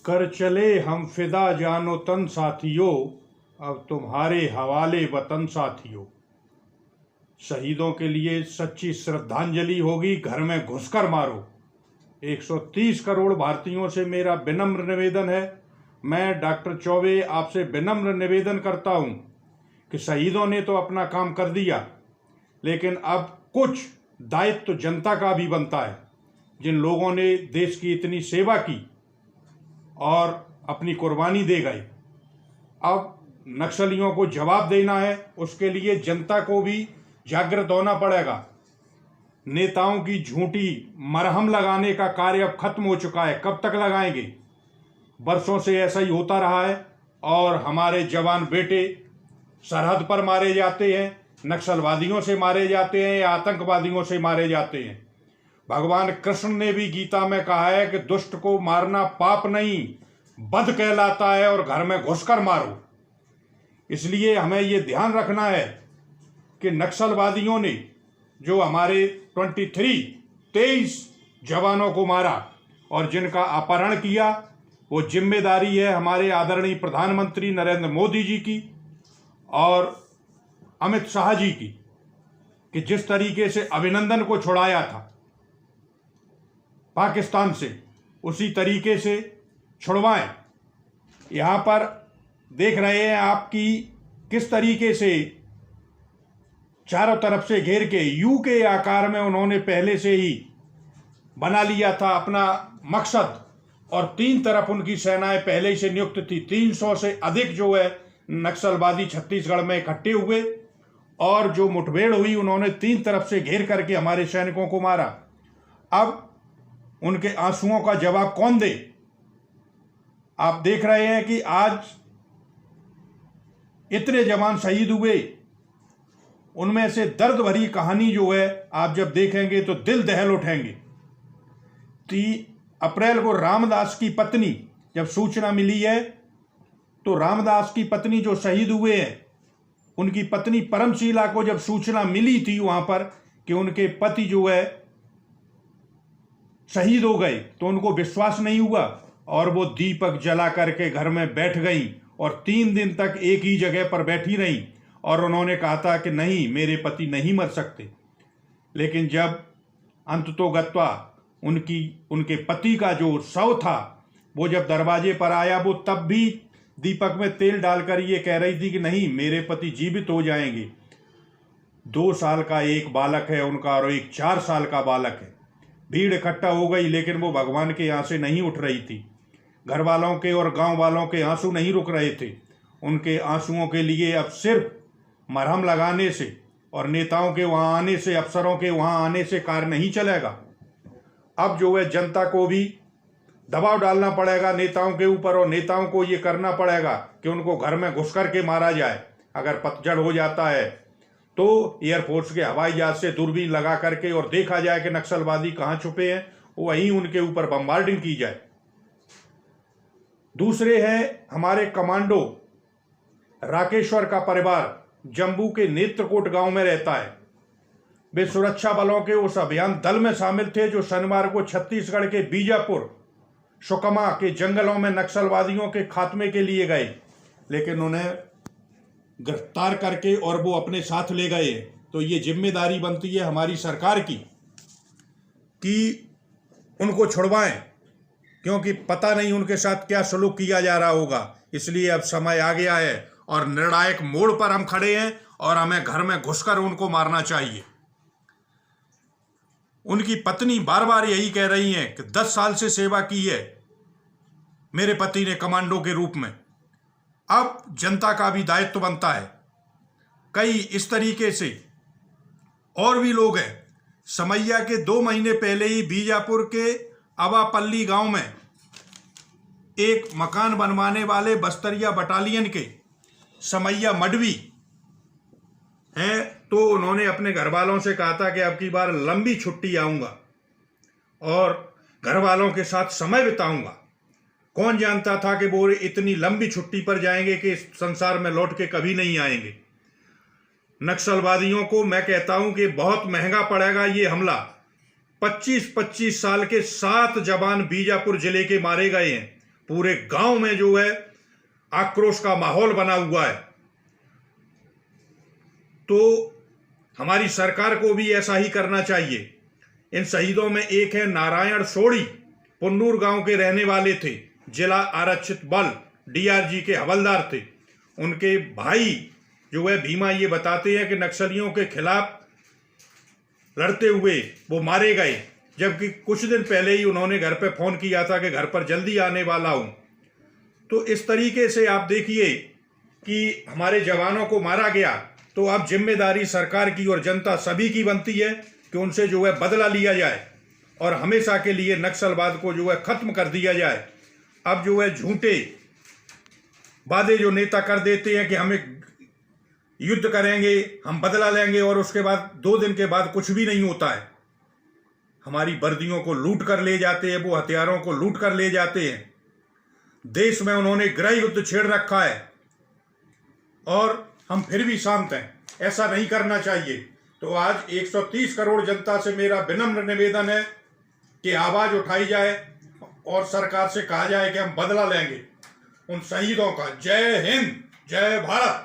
कर चले हम फिदा जानो तन साथियों, अब तुम्हारे हवाले वतन साथियों। शहीदों के लिए सच्ची श्रद्धांजलि होगी, घर में घुसकर मारो। 130 करोड़ भारतीयों से मेरा विनम्र निवेदन है। मैं डॉक्टर चौबे आपसे विनम्र निवेदन करता हूं कि शहीदों ने तो अपना काम कर दिया, लेकिन अब कुछ दायित्व तो जनता का भी बनता है। जिन लोगों ने देश की इतनी सेवा की और अपनी कुर्बानी दे गए, अब नक्सलियों को जवाब देना है। उसके लिए जनता को भी जागृत होना पड़ेगा। नेताओं की झूठी मरहम लगाने का कार्य अब खत्म हो चुका है। कब तक लगाएंगे? बरसों से ऐसा ही होता रहा है और हमारे जवान बेटे सरहद पर मारे जाते हैं, नक्सलवादियों से मारे जाते हैं या आतंकवादियों से मारे जाते हैं। भगवान कृष्ण ने भी गीता में कहा है कि दुष्ट को मारना पाप नहीं, बद कहलाता है और घर में घुसकर मारो। इसलिए हमें ये ध्यान रखना है कि नक्सलवादियों ने जो हमारे 23 जवानों को मारा और जिनका अपहरण किया, वो जिम्मेदारी है हमारे आदरणीय प्रधानमंत्री नरेंद्र मोदी जी की और अमित शाह जी की, कि जिस तरीके से अभिनंदन को छुड़ाया था पाकिस्तान से, उसी तरीके से छुड़वाएं। यहाँ पर देख रहे हैं आपकी किस तरीके से चारों तरफ से घेर के यू के आकार में उन्होंने पहले से ही बना लिया था अपना मकसद, और 3 तरफ उनकी सेनाएं पहले ही से नियुक्त थी। 300 से अधिक जो है नक्सलवादी छत्तीसगढ़ में इकट्ठे हुए और जो मुठभेड़ हुई, उन्होंने 3 तरफ से घेर करके हमारे सैनिकों को मारा। अब उनके आंसुओं का जवाब कौन दे? आप देख रहे हैं कि आज इतने जवान शहीद हुए, उनमें से दर्द भरी कहानी जो है आप जब देखेंगे तो दिल दहल उठेंगे। 3 अप्रैल को रामदास की पत्नी जब सूचना मिली है, तो रामदास की पत्नी जो शहीद हुए हैं, उनकी पत्नी परमशीला को जब सूचना मिली थी वहां पर कि उनके पति जो है शहीद हो गए, तो उनको विश्वास नहीं हुआ और वो दीपक जला करके घर में बैठ गई और 3 दिन तक एक ही जगह पर बैठी रही और उन्होंने कहा था कि नहीं, मेरे पति नहीं मर सकते। लेकिन जब अंततोगत्वा उनके पति का जो शव था वो जब दरवाजे पर आया, वो तब भी दीपक में तेल डालकर ये कह रही थी कि नहीं, मेरे पति जीवित हो जाएंगे। 2 साल का एक बालक है उनका और एक 4 साल का बालक है। भीड़ इकट्ठा हो गई, लेकिन वो भगवान के यहाँ से नहीं उठ रही थी। घर वालों के और गांव वालों के आंसू नहीं रुक रहे थे। उनके आंसुओं के लिए अब सिर्फ मरहम लगाने से और नेताओं के वहाँ आने से, अफसरों के वहाँ आने से कार्य नहीं चलेगा। अब जो है जनता को भी दबाव डालना पड़ेगा नेताओं के ऊपर, और नेताओं को ये करना पड़ेगा कि उनको घर में घुस करके मारा जाए। अगर पतझड़ हो जाता है तो एयरफोर्स के हवाई जहाज से दूरबीन लगा करके और देखा जाए कि नक्सलवादी कहाँ छुपे हैं, वहीं उनके ऊपर बम्बार्डिंग की जाए। दूसरे हैं हमारे कमांडो। राकेश्वर का परिवार जम्मू के नेत्रकोट गांव में रहता है। वे सुरक्षा बलों के उस अभियान दल में शामिल थे जो शनिवार को छत्तीसगढ़ के बीजापुर सुकमा के जंगलों में नक्सलवादियों के खात्मे के लिए गए, लेकिन उन्हें गिरफ्तार करके और वो अपने साथ ले गए। तो ये जिम्मेदारी बनती है हमारी सरकार की कि उनको छुड़वाएं, क्योंकि पता नहीं उनके साथ क्या सलूक किया जा रहा होगा। इसलिए अब समय आ गया है और निर्णायक मोड़ पर हम खड़े हैं और हमें घर में घुसकर उनको मारना चाहिए। उनकी पत्नी बार बार यही कह रही हैं कि 10 साल से सेवा की है मेरे पति ने कमांडो के रूप में। अब जनता का भी दायित्व बनता है। कई इस तरीके से और भी लोग हैं। समैया के 2 महीने पहले ही बीजापुर के अवापल्ली गांव में एक मकान बनवाने वाले बस्तरिया बटालियन के समैया मडवी हैं, तो उन्होंने अपने घर वालों से कहा था कि अब की बार लंबी छुट्टी आऊँगा और घर वालों के साथ समय बिताऊँगा। कौन जानता था कि वो इतनी लंबी छुट्टी पर जाएंगे कि इस संसार में लौट के कभी नहीं आएंगे। नक्सलवादियों को मैं कहता हूं कि बहुत महंगा पड़ेगा ये हमला। 25-25 साल के 7 जवान बीजापुर जिले के मारे गए हैं। पूरे गांव में जो है आक्रोश का माहौल बना हुआ है। तो हमारी सरकार को भी ऐसा ही करना चाहिए। इन शहीदों में एक है नारायण सोढ़ी, पुन्नूर गांव के रहने वाले थे, जिला आरक्षित बल डीआरजी के हवलदार थे। उनके भाई जो है भीमा ये बताते हैं कि नक्सलियों के खिलाफ लड़ते हुए वो मारे गए, जबकि कुछ दिन पहले ही उन्होंने घर पे फोन किया था कि घर पर जल्दी आने वाला हूं। तो इस तरीके से आप देखिए कि हमारे जवानों को मारा गया, तो अब जिम्मेदारी सरकार की और जनता सभी की बनती है कि उनसे जो है बदला लिया जाए और हमेशा के लिए नक्सलवाद को जो है खत्म कर दिया जाए। अब जो है झूठे वादे जो नेता कर देते हैं कि हमें युद्ध करेंगे, हम बदला लेंगे, और उसके बाद 2 दिन के बाद कुछ भी नहीं होता है। हमारी वर्दियों को लूट कर ले जाते हैं, वो हथियारों को लूट कर ले जाते हैं। देश में उन्होंने गृह युद्ध छेड़ रखा है और हम फिर भी शांत हैं। ऐसा नहीं करना चाहिए। तो आज 130 करोड़ जनता से मेरा विनम्र निवेदन है कि आवाज उठाई जाए और सरकार से कहा जाए कि हम बदला लेंगे उन शहीदों का। जय हिंद, जय भारत।